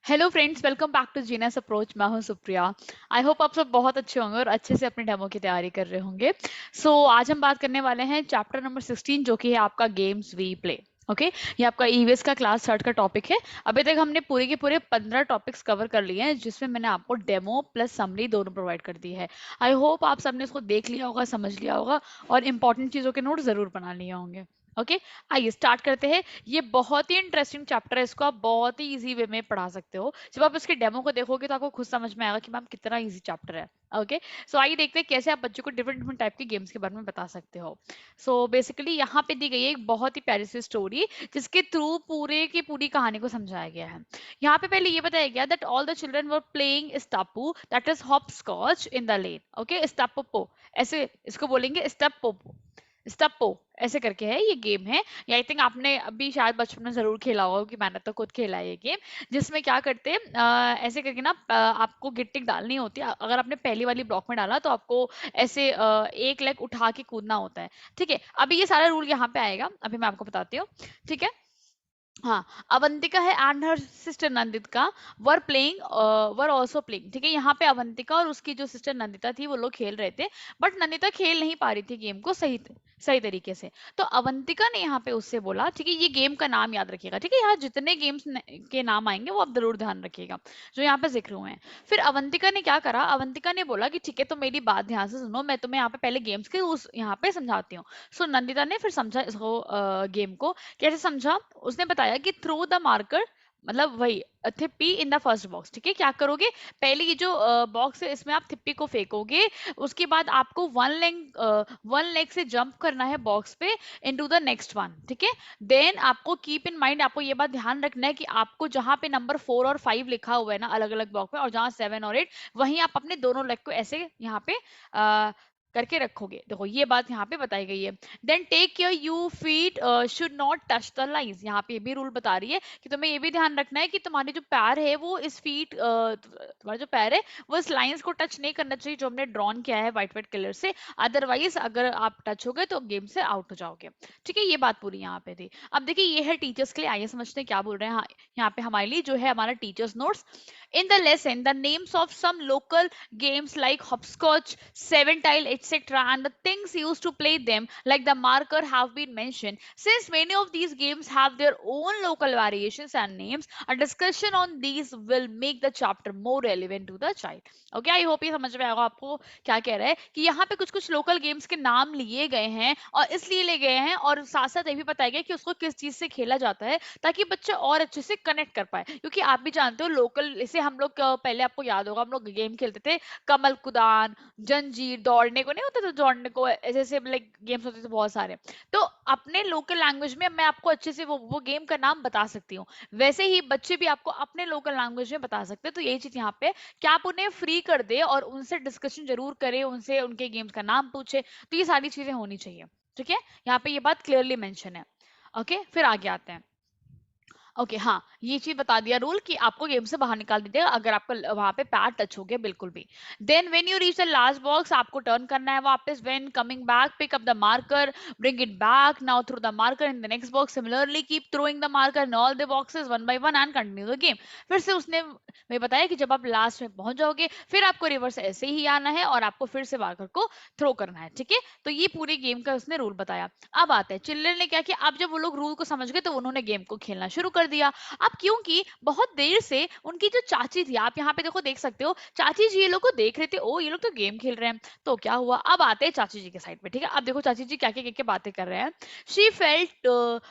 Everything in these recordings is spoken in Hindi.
Hello friends, welcome back to genius approach. मैं हूं सुप्रिया। आई होप आप सब बहुत अच्छे होंगे और अच्छे से अपने डेमो की तैयारी कर रहे होंगे। आज हम बात करने वाले हैं चैप्टर नंबर 16, जो कि है आपका गेम्स वी प्ले। ओके, ये आपका ईवीएस का क्लास 3 का टॉपिक है। अभी तक हमने पूरे के पूरे 15 टॉपिक्स कवर कर लिए हैं, जिसमें मैंने आपको डेमो प्लस समरी दोनों प्रोवाइड कर दी है। आई होप आप सबने इसको देख लिया होगा, समझ लिया होगा और इंपॉर्टेंट चीज़ों के नोट जरूर बना लिए होंगे। ओके, आइए स्टार्ट करते हैं। ये बहुत ही इंटरेस्टिंग चैप्टर है, इसको आप बहुत ही इजी वे में पढ़ा सकते हो। जब आप इसके डेमो को देखोगे तो आपको खुद समझ में आएगा कि मैम कितना इजी चैप्टर है। ओके, सो आइए देखते हैं कैसे आप बच्चों को डिफरेंट डिफरेंट टाइप के गेम्स के बारे में बता सकते हो। बेसिकली यहाँ पे दी गई है एक बहुत ही प्यारी सी स्टोरी, जिसके थ्रू पूरे की पूरी कहानी को समझाया गया है। यहाँ पे पहले ये बताया गया that all the children were playing stapu, that is hopscotch in the lane. Okay, स्टापोपो, ऐसे इसको बोलेंगे, स्टापोपो, स्टप्पो ऐसे करके है ये गेम है। ये आई थिंक आपने अभी शायद बचपन में जरूर खेला होगा, कि मैंने तो खुद खेला है ये गेम। जिसमें क्या करते हैं, ऐसे करके ना, आपको गिट्टी डालनी होती है। अगर आपने पहली वाली ब्लॉक में डाला तो आपको ऐसे एक लेग उठा के कूदना होता है। ठीक है, अभी ये सारा रूल यहाँ पे आएगा, अभी मैं आपको बताती हूँ। ठीक है, हाँ, अवंतिका है and her sister Nandita were playing, were also playing. ठीक है, यहाँ पे अवंतिका और उसकी जो सिस्टर नंदिता थी वो लोग खेल रहे थे। बट नंदिता खेल नहीं पा रही थी गेम को सही सही तरीके से। तो अवंतिका ने यहाँ पे उससे बोला, ठीक है, ये गेम का नाम याद रखिएगा। ठीक है, यहाँ जितने गेम्स के नाम आएंगे वो आप जरूर ध्यान रखिएगा, जो यहाँ पे जिक्र हुए हैं। फिर अवंतिका ने क्या करा, अवंतिका ने बोला कि ठीक है, तो मेरी बात ध्यान से सुनो, मैं तुम्हें यहाँ पे पहले गेम्स के उस यहाँ पे समझाती हूँ। सो नंदिता ने फिर समझा इसको, गेम को कैसे समझा। उसने बताया कि थ्रो द मार्कर, मतलब वही थिप्पी इन द फर्स्ट बॉक्स। ठीक है, क्या करोगे, पहले ये जो बॉक्स है इसमें आप थिप्पी को फेंकोगे। उसके बाद आपको वन लेग से जंप करना है बॉक्स पे इनटू द नेक्स्ट वन। ठीक है, देन आपको कीप इन माइंड, आपको ये बात ध्यान रखना है कि आपको जहां पे नंबर 4 और 5 लिखा हुआ है ना अलग अलग बॉक्स में, और जहां 7 और 8, वहीं आप अपने दोनों लेग को ऐसे यहाँ पे करके रखोगे। देखो ये बात यहाँ पे बताई गई है। Then take care you feet should not touch the lines. यहाँ पे ये भी रूल बता रही है कि तुम्हें ये भी ध्यान रखना है कि तुम्हारे जो पैर है वो इस फीट, तुम्हारा जो पैर है वो इस लाइंस को टच नहीं करना चाहिए जो हमने ड्रॉन किया है व्हाइट व्हाइट कलर से। अदरवाइज अगर आप टच हो गए तो गेम से आउट हो जाओगे। ठीक है, ये बात पूरी यहाँ पे थी। अब देखिए ये है टीचर्स के लिए, आइए समझते हैं क्या बोल रहे हैं। हाँ, यहाँ पे हमारे लिए जो है हमारा teachers notes. In the lesson the names of some local games like hopscotch, seven tile, etc., and the things used to play them, like the marker, have been mentioned. Since many of these games have their own local variations and names, a discussion on these will make the chapter more relevant to the child. Okay, I hope ये समझ में आएगा आपको क्या कह रहा है, कि यहाँ पे कुछ कुछ लोकल गेम्स के नाम लिए गए हैं, और इसलिए ले गए हैं, और साथ साथ ये भी बताया गया कि उसको किस चीज से खेला जाता है, ताकि बच्चे और अच्छे से कनेक्ट कर पाए। क्योंकि आप भी जानते हो लोकल, इसे हम लोग पहले आपको याद होगा हम लोग गेम खेलते थे, कमल कुदान, जंजीर, दौड़ने को नहीं होता था, दौड़ने को ऐसे ऐसे लाइक गेम्स होते थे बहुत सारे। तो अपने लोकल लैंग्वेज में मैं आपको अच्छे से वो गेम का नाम बता सकती हूँ। वैसे ही बच्चे भी आपको अपने लोकल लैंग्वेज में बता सकते हैं। तो यही चीज यहाँ पे, क्या आप उन्हें फ्री कर दे और उनसे डिस्कशन जरूर करें, उनसे उनके गेम्स का नाम पूछे, तो ये सारी चीजें होनी चाहिए। ठीक है, यहाँ पे ये बात क्लियरली मेंशन है। ओके, फिर आगे आते हैं। ओके, हाँ, ये चीज बता दिया रूल कि आपको गेम से बाहर निकाल दीजिएगा अगर आपका वहां पे पैर टच हो गया बिल्कुल भी। Then when you reach the last box, आपको टर्न करना है वापस। When coming back, pick up the marker, bring it back, now throw the marker in the next box. Similarly keep throwing the marker in all the boxes one by one and continue the game. फिर से उसने मैं बताया कि जब आप लास्ट में पहुंच जाओगे फिर आपको रिवर्स ऐसे ही आना है और आपको फिर से मार्कर को थ्रो करना है। ठीक है, तो ये पूरी गेम का उसने रूल बताया। अब आते हैं चिल्ड्रन ने क्या किया। अब जब वो लोग रूल को समझ गए तो उन्होंने गेम को खेलना शुरू कर दिया। अब क्योंकि बहुत देर से उनकी जो चाची थी, आप यहाँ पे देखो देख सकते हो, चाची जी ये लोग को देख रहे थे, ओ ये लोग तो गेम खेल रहे हैं। तो क्या हुआ, अब आते हैं चाची जी के साइड पे। ठीक है, अब देखो चाची जी क्या क्या बातें कर रहे हैं। She felt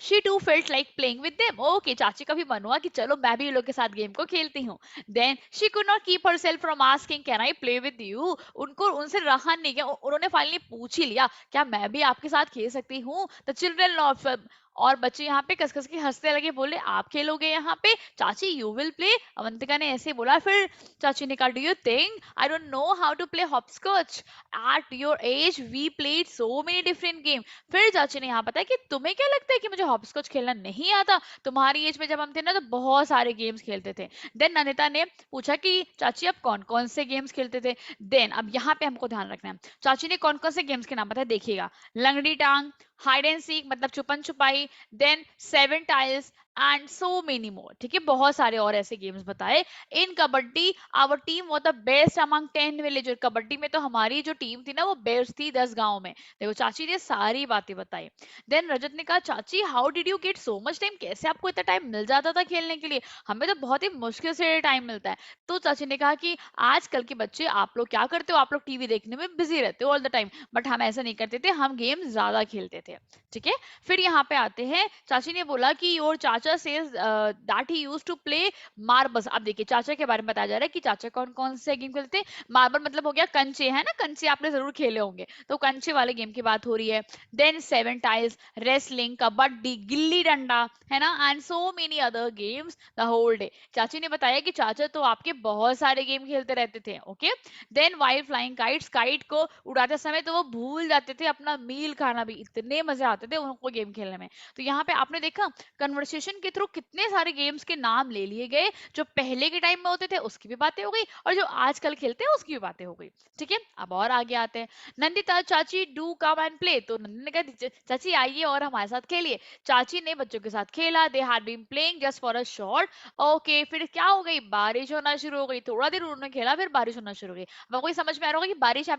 she too felt like playing with them. Okay, चाची का भी मन हुआ कि चलो मैं भी ये लोग के साथ गेम को खेलती हूँ। Then she could not keep herself from asking can I play with you. उनको उनसे रहा नहीं गया, उन्होंने फाइनली पूछ ही लिया, क्या मैं भी आपके साथ खेल सकती हूँ। द चिल्ड्रन ऑफ, और बच्चे यहाँ पे कस कस के हंसने लगे, बोले आप खेलोगे यहाँ पे, चाची यू विल प्ले। अवंतिका ने ऐसे बोला। फिर चाची ने कहा, do you think I don't know how to play hopscotch, at your age we played so many different game. फिर चाची ने यहाँ बताया कि तुम्हें क्या लगता है कि मुझे हॉपस्कॉच खेलना नहीं आता, तुम्हारी एज में जब हम थे ना तो बहुत सारे गेम्स खेलते थे। देन नंदिता ने पूछा कि चाची आप कौन कौन से गेम्स खेलते थे। देन अब यहाँ पे हमको ध्यान रखना है, चाची ने कौन कौन से गेम्स के नाम बताया, देखिएगा। लंगड़ी टांग, हाइड एंड सीक मतलब छुपन छुपाई, then seven tiles, and so many more. ठीक है, बहुत सारे और ऐसे गेम्स बताए। In kabaddi our team was the best among 10 villager. Kabaddi में तो हमारी जो टीम थी ना वो बेस्ट थी 10 गांव में। देखो चाची ने सारी बातें बताई। देन रजत ने कहा चाची how did you get so much time, कैसे आपको इतना टाइम मिल जाता था खेलने के लिए, हमें तो बहुत ही मुश्किल से टाइम मिलता है। तो चाची ने कहा कि आजकल के बच्चे आप लोग क्या करते हो, आप लोग टीवी देखने में बिजी रहते हो ऑल द टाइम, बट हम ऐसा नहीं करते थे, हम गेम ज्यादा खेलते थे। ठीक है, फिर यहाँ पे आते हैं, चाची ने बोला कि योर चाचा says that he used to play marbles. अब देखिए चाचा के बारे में बताया जा रहा है कि चाचा कौन कौन से गेम खेलते हैं। मार्बल मतलब हो गया कंचे, है ना, कंचे आपने जरूर खेले होंगे, तो कंचे वाले गेम की बात हो रही है। Then seven tiles, wrestling, kabaddi, gilli danda, है ना, and so many other games the whole day. चाची ने बताया कि चाचा तो आपके बहुत सारे गेम खेलते रहते थे। Okay, then while flying kites, kite को उड़ाते समय तो वो भूल जाते थे अपना मील खाना भी, इतने मजे आते थे उनको गेम खेलने में। तो यहाँ पे आपने देखा कन्वर्सेशन के थ्रू कितने सारे गेम्स के नाम ले लिए गए, जो पहले के टाइम में होते थे उसकी भी बातें हो गई, और जो आजकल खेलते हैं उसकी भी बातें हो गई। ठीक है, अब और आगे आते हैं। नंदिता चाची डू कम एंड प्ले। तो नंदिता ने कहा चाची आइए और हमारे साथ खेलिए। चाची ने बच्चों के साथ खेला। They had been playing just for a short. Okay, फिर क्या हो गई, बारिश होना शुरू हो गई। थोड़ा देर उन्होंने खेला, फिर बारिश होना शुरू हो गई। अब आपको ये समझ में आ रहा होगा कि बारिश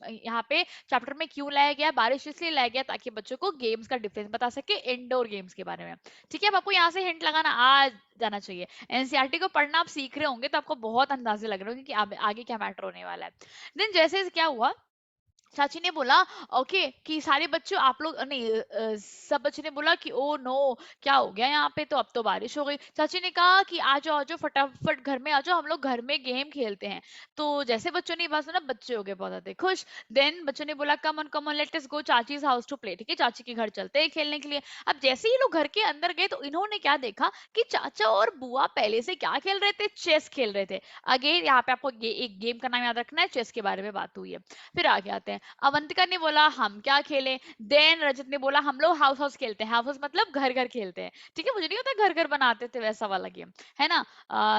यहाँ पे चैप्टर में क्यों लाया गया, बारिश इसलिए लाया गया ताकि बच्चों को गेम्स का डिफरेंस बता सके इंडोर गेम्स के बारे में। ठीक है, अब आपको यहाँ से हिंट लगाना आ जाना चाहिए। एनसीईआरटी को पढ़ना आप सीख रहे होंगे तो आपको बहुत अंदाजे लग रहे होंगे कि आगे क्या मैटर होने वाला है। देन जैसे क्या हुआ, चाची ने बोला ओके कि सारे बच्चों आप लोग नहीं, सब बच्चों ने बोला कि ओ नो क्या हो गया यहाँ पे, तो अब तो बारिश हो गई। चाची ने कहा कि आ जाओ फटाफट घर में आ जाओ, हम लोग घर में गेम खेलते हैं। तो जैसे बच्चों ने ये बात सुना बच्चे हो गए बहुत ज्यादा खुश। देन बच्चों ने बोला come on let us go chachi's house to play. ठीक है, चाची के घर चलते हैं खेलने के लिए। अब जैसे ही लोग घर के अंदर गए तो इन्होंने क्या देखा कि चाचा और बुआ पहले से क्या खेल रहे थे, चेस खेल रहे थे। अगेन यहाँ पे आपको एक गेम का नाम याद रखना है, चेस के बारे में बात हुई है। फिर आगे आते हैं, अवंतिका ने बोला हम क्या खेलें। देन रजत ने बोला हम लोग हाउस हाउस खेलते हैं। हाउस हाउस मतलब घर घर खेलते हैं। ठीक है, मुझे नहीं होता घर घर बनाते थे वैसा वाला गेम, है ना।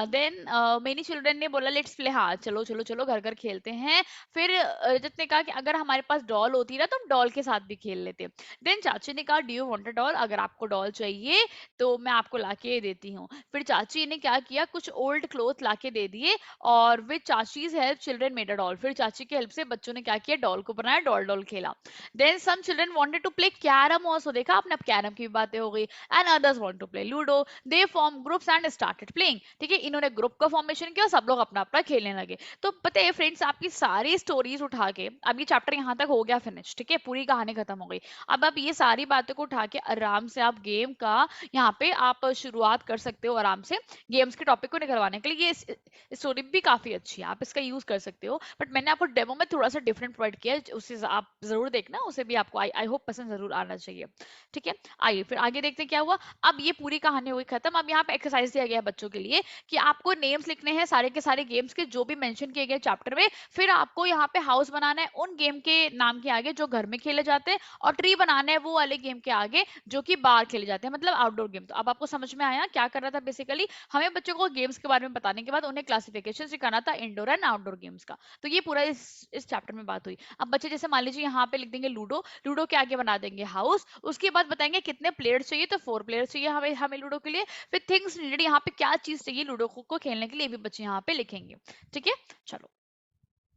देन मेनी चिल्ड्रन ने बोला लेट्स प्ले, हाँ चलो चलो चलो घर घर खेलते हैं। फिर रजत ने कहा कि अगर हमारे पास डॉल होती ना तो हम डॉल के साथ भी खेल लेते। देन चाची ने कहा do you want a doll, अगर आपको डॉल चाहिए तो मैं आपको लाके देती हूँ। फिर चाची ने क्या किया, कुछ ओल्ड क्लोथ लाके दे दिए, और with chachi's help children made a doll. फिर चाची की हेल्प से बच्चों ने क्या किया, डॉल को बनाया, डॉल डॉल खेला। Then some children wanted to play carrom also, देखा आपने, अब कैरम की भी बातें हो गई। And others want to play ludo. They form groups and started playing. ठीक है, इन्होंने ग्रुप का फॉर्मेशन किया, सब लोग अपना अपना खेलने लगे। तो पता है फ्रेंड्स, आपकी सारी स्टोरीज उठा के अब ये चैप्टर यहाँ तक हो गया फिनिश। ठीक है, पूरी कहानी खत्म हो गई। अब आप ये सारी बातों को उठा के आराम से आप गेम का यहाँ पे आप शुरुआत कर सकते हो आराम से, गेम्स के टॉपिक को निकलवाने के लिए। ये स्टोरी भी काफी अच्छी है, आप इसका यूज कर सकते हो, बट मैंने आपको डेमो में थोड़ा सा डिफरेंट प्रोवाइड किया है, उसे आप जरूर देखना, उसे भी आपको आई होप पसंद जरूर आना चाहिए। ठीक है, आइए फिर आगे देखते हैं क्या हुआ। अब ये पूरी कहानी हुई खत्म। अब यहाँ पे एक्सरसाइज दिया गया है बच्चों के लिए कि आपको नेम्स लिखने हैं सारे के सारे गेम्स के जो भी मेंशन किए गए चैप्टर में। फिर आपको यहाँ पे हाउस बनाना है उन गेम के नाम के आगे जो घर में खेले जाते हैं, और ट्री बनाना है वो वाले गेम के आगे जो कि बाहर खेले जाते हैं, मतलब आउटडोर गेम। तो अब आपको समझ में आया क्या कर रहा था बेसिकली, हमें बच्चों को गेम्स के बारे में बताने के बाद उन्हें क्लासिफिकेशन सिखाना था इंडोर एंड आउटडोर गेम्स का। तो ये पूरा इस चैप्टर में बात हुई। अब बच्चे जैसे मान लीजिए यहाँ पे लिख देंगे लूडो, लूडो के आगे बना देंगे हाउस, उसके बाद बताएंगे कितने प्लेयर्स चाहिए, तो 4 प्लेयर्स चाहिए हमें हमें लूडो के लिए। फिर थिंग्स नीडेड, यहाँ पे क्या चीज चाहिए लूडो को खेलने के लिए, भी बच्चे यहाँ पे लिखेंगे। ठीक है, चलो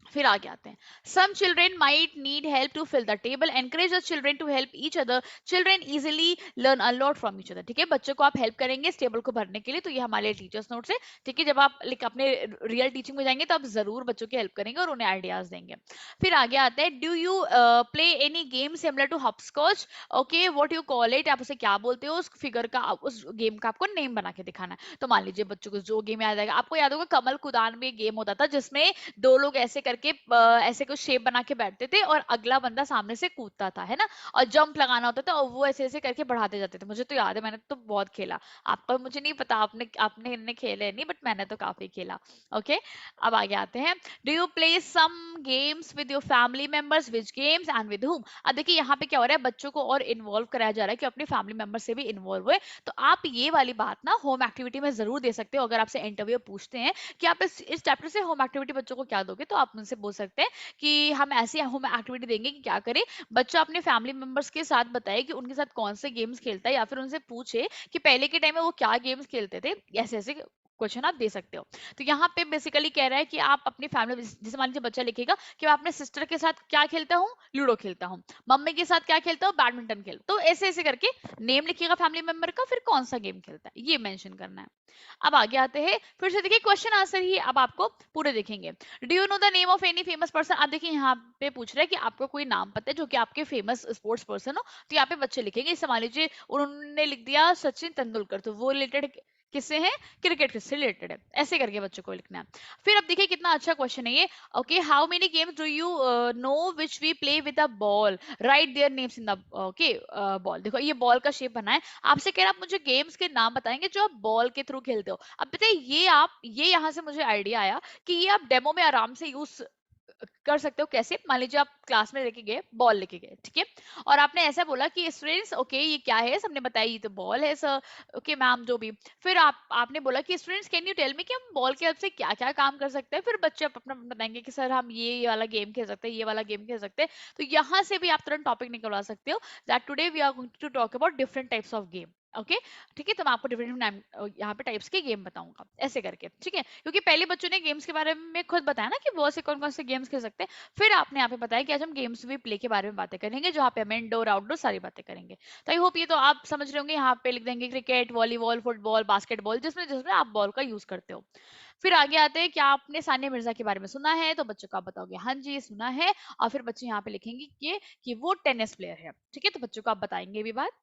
फिर आगे आते हैं। Some children might need help to fill the table, encourage the children to help each other, children easily learn a lot from each other. ठीक है, बच्चों को आप हेल्प करेंगे इस टेबल को भरने के लिए, तो ये हमारे टीचर्स नोट्स है। ठीक है, जब आप अपने रियल टीचिंग में जाएंगे तो आप जरूर बच्चों की हेल्प करेंगे और उन्हें आइडियाज देंगे। फिर आगे आते हैं, do you play any game similar to hopscotch, okay what you call it, आप उसे क्या बोलते हो, उस फिगर का उस गेम का आपको नेम बना के दिखाना है। तो मान लीजिए बच्चों को जो गेम याद आएगा, आपको याद होगा कमल कुदान में गेम होता था जिसमें दो लोग ऐसे करके ऐसे कुछ शेप बना के बैठते थे और अगला बंदा सामने से कूदता था, है ना, और जंप लगाना होता था और वो ऐसे ऐसे करके बढ़ाते जाते थे। मुझे तो याद है, मैंने तो बहुत खेला। आपका मुझे नहीं पता, आपने आपने इन्हें खेले नहीं, बट मैंने तो काफी खेला। ओके, अब आगे आते हैं। Do you play some games with your family members, which games and with whom. अब देखिए यहाँ पे क्या हो रहा है, बच्चों को और इन्वॉल्व कराया जा रहा है कि अपने फैमिली मेंबर से भी इन्वॉल्व हुए। तो आप ये वाली बात ना होम एक्टिविटी में जरूर दे सकते हो। अगर आपसे इंटरव्यू पूछते हैं कि आप इस चैप्टर से होम एक्टिविटी बच्चों को क्या दोगे, तो आप उनसे बोल सकते हैं कि हम ऐसी होम एक्टिविटी देंगे कि क्या करे, बच्चा अपने फैमिली मेंबर्स के साथ बताए कि उनके साथ कौन से गेम्स खेलता है, या फिर उनसे पूछे कि पहले के टाइम में वो क्या गेम्स खेलते थे। ऐसे ऐसे क्वेश्चन आप दे सकते हो। तो यहाँ पे बेसिकली कह रहा है कि आप अपनी फैमिली, जैसे मान लीजिए बच्चा लिखेगा कि मैं अपने सिस्टर के साथ क्या खेलता हूँ, लूडो खेलता हूँ, मम्मी के साथ क्या खेलता हूँ, बैडमिंटन खेल, तो ऐसे ऐसे करके नेम लिखिएगा फैमिली मेंबर का, फिर कौन सा गेम खेलता है ये मेंशन करना है। अब आगे आते हैं, फिर से देखिए क्वेश्चन आंसर ही अब आपको पूरे देखेंगे। Do you know the name of any famous person. अब देखिए यहाँ पे पूछ रहा है कि आपको कोई नाम पता है जो कि आपके फेमस स्पोर्ट्स पर्सन हो, तो यहाँ पे बच्चे लिखेंगे। इसे मान लीजिए उन्होंने लिख दिया सचिन तेंदुलकर, तो वो रिलेटेड किससे है, क्रिकेट किससे रिलेटेड है, ऐसे करके बच्चों को लिखना है। फिर अब देखिए कितना अच्छा क्वेश्चन है ये। Okay, how many games do you know which we play with a ball, right their names in the okay ball. देखो ये बॉल का शेप बना है, आपसे कह रहा आप मुझे गेम्स के नाम बताएंगे जो आप बॉल के थ्रू खेलते हो। अब बताइए ये यहाँ से मुझे आइडिया आया कि ये आप डेमो में आराम से यूज कर सकते हो। कैसे, मान लीजिए आप क्लास में लेके गए, बॉल लेके गए, ठीक है, और आपने ऐसा बोला कि स्टूडेंट्स ओके ये क्या है, सबने बताया ये तो बॉल है सर, ओके मैम जो भी। फिर आपने बोला कि students can you tell me कि हम बॉल के हेल्प से क्या क्या काम कर सकते हैं। फिर बच्चे अपना बताएंगे कि सर हम ये वाला गेम खेल सकते हैं, ये वाला गेम खेल सकते हैं। तो यहाँ से भी आप तुरंत टॉपिक निकलवा सकते हो that today we are going to talk about different types of game. Okay, ठीक है, तो मैं आपको डिफरेंट यहाँ पे टाइप्स के गेम बताऊंगा ऐसे करके, ठीक है, क्योंकि पहले बच्चों ने गेम्स के बारे में खुद बताया ना कि बहुत से कौन कौन से गेम्स खेल सकते हैं। फिर आपने यहाँ पे बताया कि आज हम गेम्स भी प्ले के बारे में बातें करेंगे, जहाँ पे हम इंडोर आउटडोर सारी बातें करेंगे। तो आई होप ये तो आप समझ रहे होंगे। यहाँ पे लिख देंगे क्रिकेट, वॉलीबॉल, फुटबॉल, बास्केटबॉल, जिसमें जिसमें आप बॉल का यूज करते हो। फिर आगे आते हैं, क्या आपने सानिया मिर्जा के बारे में सुना है, तो बच्चों को आप बताओगे हाँ जी सुना है। और फिर बच्चे यहाँ पे लिखेंगे कि वो टेनिस प्लेयर है, ठीक है, तो बच्चों को आप बताएंगे भी बात।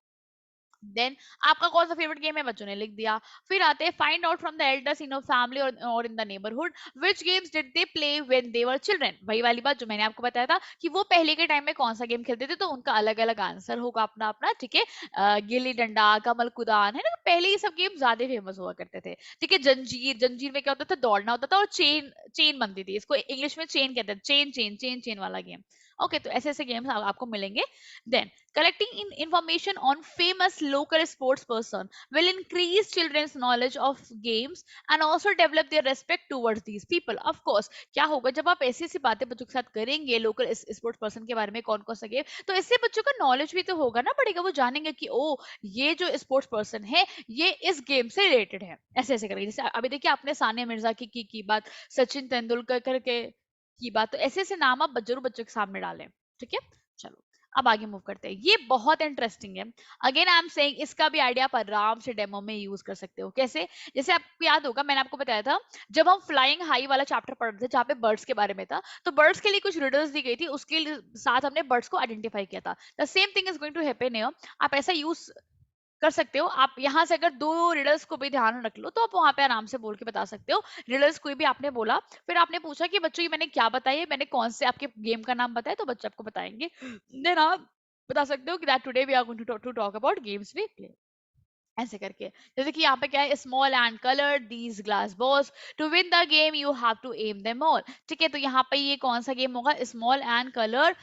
देन आपका कौन सा फेवरेट गेम है, बच्चों ने लिख दिया। फिर आते हैं find out from the elders in family और in the neighbourhood which games did they play when they were children. वही वाली बात जो मैंने आपको बताया था कि वो पहले के टाइम में कौन सा गेम खेलते थे, तो उनका अलग अलग आंसर होगा अपना अपना, ठीक है। गिल्ली डंडा, कमल कुदान, है ना, पहले ये सब गेम ज्यादा फेमस हुआ करते थे, ठीक है। जंजीर, जंजीर में क्या होता था, दौड़ना होता था, और चेन चेन बनती थी, इसको इंग्लिश में चेन कहते हैं, चेन चेन चेन चेन वाला गेम। ओके, तो ऐसे ऐसे गेम्स आपको मिलेंगे। Then collecting information on famous local sports person will increase children's knowledge of games and also develop their respect towards these people. Of course, क्या होगा जब आप ऐसी ऐसी बातें बच्चों के साथ करेंगे लोकल स्पोर्ट्स पर्सन के बारे में, कौन कौन सा गेम, तो इससे बच्चों का नॉलेज भी तो होगा ना, बढ़ेगा। वो जानेंगे कि ओ ये जो स्पोर्ट्स पर्सन है ये इस गेम से रिलेटेड है, ऐसे ऐसे करेंगे। जैसे अभी देखिए आपने सानिया मिर्जा की बात, सचिन तेंदुलकर करके की बात, तो ऐसे ऐसे नाम आप जरूर बच्चों के सामने डालें, ठीक है। चलो अब आगे मूव करते हैं, ये बहुत इंटरेस्टिंग है। अगेन आई एम सेइंग इसका भी आइडिया आप आराम से डेमो में यूज कर सकते हो। कैसे, जैसे आपको याद होगा मैंने आपको बताया था जब हम फ्लाइंग हाई वाला चैप्टर पढ़ रहे थे जहाँ पे बर्ड्स के बारे में था, तो बर्ड्स के लिए कुछ रिडल्स दी गई थी, उसके साथ हमने बर्ड्स को आइडेंटिफाई किया था। The same thing is going to happen here. आप ऐसा यूज कर सकते हो। आप यहाँ से अगर दो रिडल्स को भी ध्यान रख लो तो आप वहां पे आराम से बोल के बता सकते हो। रिडल्स कोई भी आपने बोला, फिर आपने पूछा कि बच्चों ये मैंने क्या बताया, मैंने कौन से आपके गेम का नाम बताया, तो बच्चे आपको बताएंगे। देन आप बता सकते हो कि that today we are going to talk about games we play, ऐसे करके। जैसे कि यहाँ पे क्या है, small and colour these glass balls to win the game you have to aim them all, ठीक है। तो यहाँ पे ये कौन सा गेम होगा, small and colour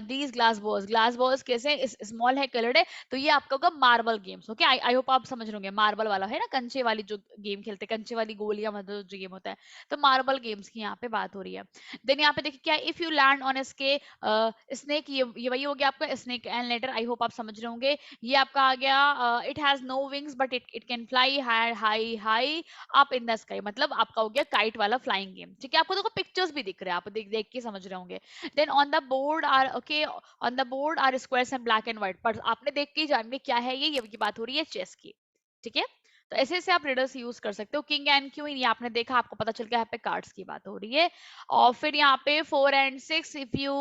these glass balls. Glass balls कैसे, स्मॉल है कलर्ड है, तो ये आपका होगा मार्बल गेम्स। ओके, आई होप आप समझ रहे होंगे, मार्बल वाला है ना, कंचे वाली जो गेम खेलते हैं, कंचे वाली गोलियां मतलब जो गेम होता है, तो मार्बल गेम्स की यहाँ पे बात हो रही है। देन यहाँ पे देखिए क्या, इफ यू लैंड ऑन स्के स्नेक, ये वही हो गया आपका snake and ladder, I hope आप समझ रहे होंगे। ये आपका आ गया it has no wings but it can fly high high high up in the sky, मतलब आपका हो गया काइट वाला फ्लाइंग गेम, ठीक है। आपको देखो पिक्चर्स भी दिख रहे हैं, आप देख देख के समझ रहे होंगे। Then on the board are okay, on the board are squares and black and white, पर आपने देख के ही जान गए क्या है ये की बात हो रही है चेस की, ठीक है। तो ऐसे ऐसे आप रिडल्स यूज कर सकते हो। किंग एंड क्वीन ये आपने देखा, आपको पता चल गया यहाँ पे कार्ड्स की बात हो रही है। और फिर यहाँ पे 4 and 6 if you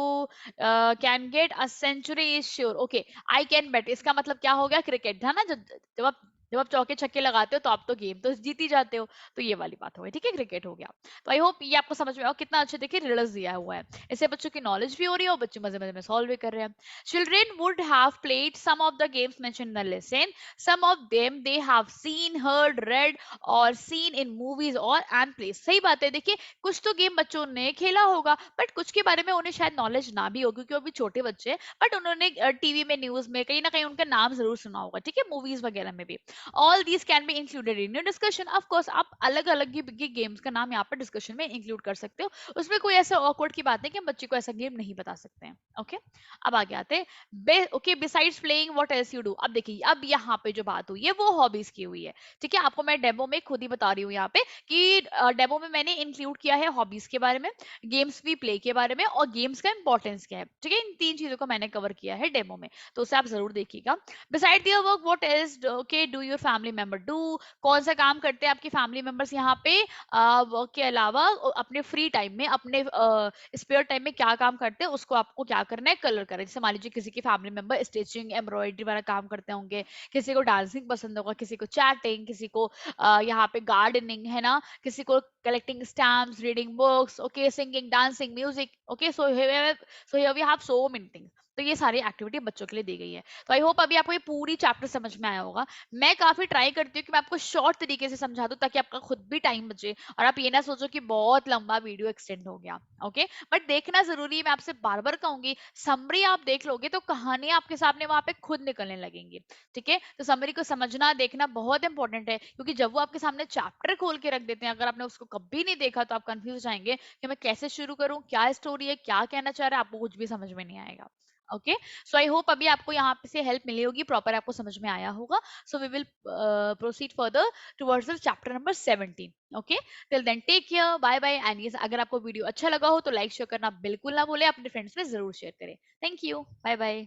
can get a century is sure, okay I can bet, इसका मतलब क्या हो गया, क्रिकेट है ना, जब आप चौके छक्के लगाते हो तो आप तो गेम तो जीत ही जाते हो, तो ये वाली बात हो गई, ठीक है, क्रिकेट हो गया। तो आई होप ये आपको समझ में आओ, कितना अच्छे देखिए रिडल्स दिया हुआ है, इससे बच्चों की नॉलेज भी हो रही है और बच्चे मजे मजे में सॉल्व भी कर रहे हैं। Children would have played some of the games mention in the lesson, some of them they have seen heard read और सीन इन मूवीज और एंड प्लेस। सही बात है, देखिए कुछ तो गेम बच्चों ने खेला होगा बट कुछ के बारे में उन्हें शायद नॉलेज ना भी हो, क्योंकि वो अभी छोटे बच्चे हैं, बट उन्होंने टीवी में न्यूज में कहीं ना कहीं उनका नाम जरूर सुना होगा, ठीक है, मूवीज वगैरह में भी। All these can be included in your discussion. Of course आप अलग अलग ही गेम्स का नाम यहाँ पर डिस्कशन में इंक्लूड कर सकते हो, उसमें कोई ऐसा ऑकवर्ड की बात नहीं कि हम बच्चे को ऐसा गेम नहीं बता सकते हैं। ओके, अब आगे आते हैं। Okay, besides playing what else you do. अब देखिए, अब यहाँ पे जो बात हुई है वो हॉबीज की हुई है। ठीक है, आपको मैं डेमो में खुद ही बता रही हूँ यहाँ पे कि डेमो में मैंने इंक्लूड किया है हॉबीज के बारे में, गेम्स भी प्ले के बारे में, और गेम्स का इंपॉर्टेंस क्या है। ठीक है, इन तीन चीजों को मैंने कवर किया है डेमो में, तो उसे आप जरूर देखिएगा। Beside their work what else okay do your family member do. कौन सा काम करते हैं आपके फैमिली मेंबर्स यहाँ पे वर्क के अलावा, अपने फ्री टाइम में, अपने स्पेयर टाइम में क्या काम करते हैं, उसको आपको क्या करना है, कलर करें। जैसे मान लीजिए किसी के फैमिली मेंबर स्टिचिंग एम्ब्रॉयडरी वाला काम करते होंगे, किसी को डांसिंग पसंद होगा, किसी को चैटिंग, किसी को यहाँ पे गार्डनिंग है ना, किसी को collecting stamps, reading books, okay, singing, dancing, music. Okay, so here we have so many things. तो ये सारी एक्टिविटी बच्चों के लिए दी गई है। तो आई होप अभी आपको ये पूरी चैप्टर समझ में आया होगा। मैं काफी ट्राई करती हूँ कि मैं आपको शॉर्ट तरीके से समझा दूं, ताकि आपका खुद भी टाइम बचे और आप ये ना सोचो कि बहुत लंबा वीडियो एक्सटेंड हो गया। ओके, बट देखना जरूरी है, मैं आपसे बार बार कहूंगी, समरी आप देख लोगे तो कहानी आपके सामने वहां पे खुद निकलने लगेंगी। ठीक है, तो समरी को समझना देखना बहुत इंपॉर्टेंट है, क्योंकि जब वो आपके सामने चैप्टर खोल के रख देते हैं, अगर आपने उसको कभी नहीं देखा तो आप कंफ्यूज हो जाएंगे कि मैं कैसे शुरू करूं, क्या स्टोरी है, क्या कहना चाह रहा है, आपको कुछ भी समझ में नहीं आएगा। ओके, सो आई होप अभी आपको यहाँ पे से हेल्प मिली होगी, प्रॉपर आपको समझ में आया होगा। So we will proceed further towards the chapter number 17। Okay, till then take care, bye bye. And yes, अगर आपको वीडियो अच्छा लगा हो तो लाइक शेयर करना बिल्कुल ना भूले, अपने फ्रेंड्स में जरूर शेयर करें। Thank you, bye bye.